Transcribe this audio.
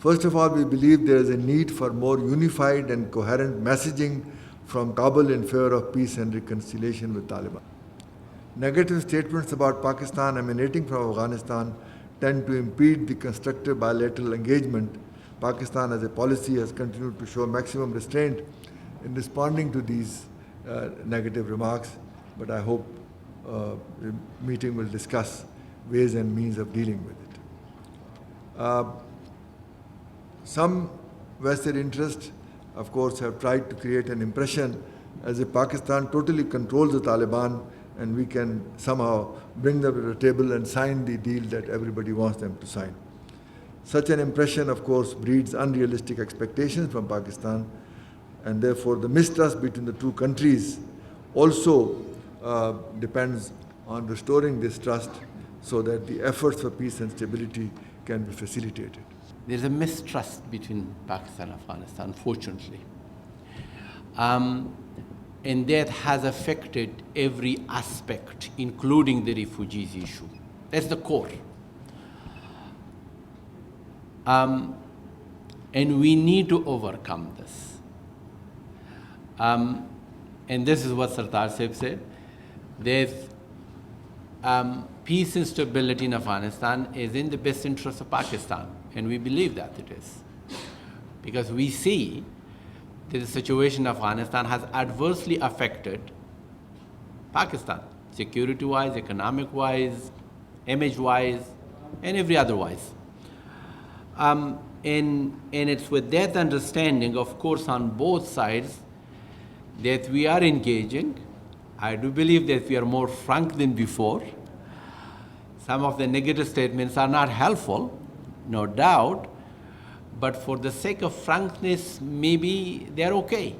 First of all, we believe there is a need for more unified and coherent messaging from Kabul in favor of peace and reconciliation with Taliban. Negative statements about Pakistan emanating from Afghanistan tend to impede the constructive bilateral engagement. Pakistan as a policy has continued to show maximum restraint in responding to these negative remarks, but I hope the meeting will discuss ways and means of dealing with it. Some vested interests, of course, have tried to create an impression as if Pakistan totally controls the Taliban and we can somehow bring them to the table and sign the deal that everybody wants them to sign. Such an impression, of course, breeds unrealistic expectations from Pakistan, and therefore the mistrust between the two countries also depends on restoring this trust so that the efforts for peace and stability can be facilitated. There's a mistrust between Pakistan and Afghanistan, unfortunately. And that has affected every aspect, including the refugees issue. That's the core. And we need to overcome this. And this is what Sardar Sahib said. There's peace and stability in Afghanistan is in the best interest of Pakistan, and we believe that it is. Because we see that the situation in Afghanistan has adversely affected Pakistan, security-wise, economic-wise, image-wise, and every otherwise. And it's with that understanding, of course, on both sides, that we are engaging. I do believe that we are more frank than before. Some of the negative statements are not helpful, no doubt, but for the sake of frankness, maybe they're okay.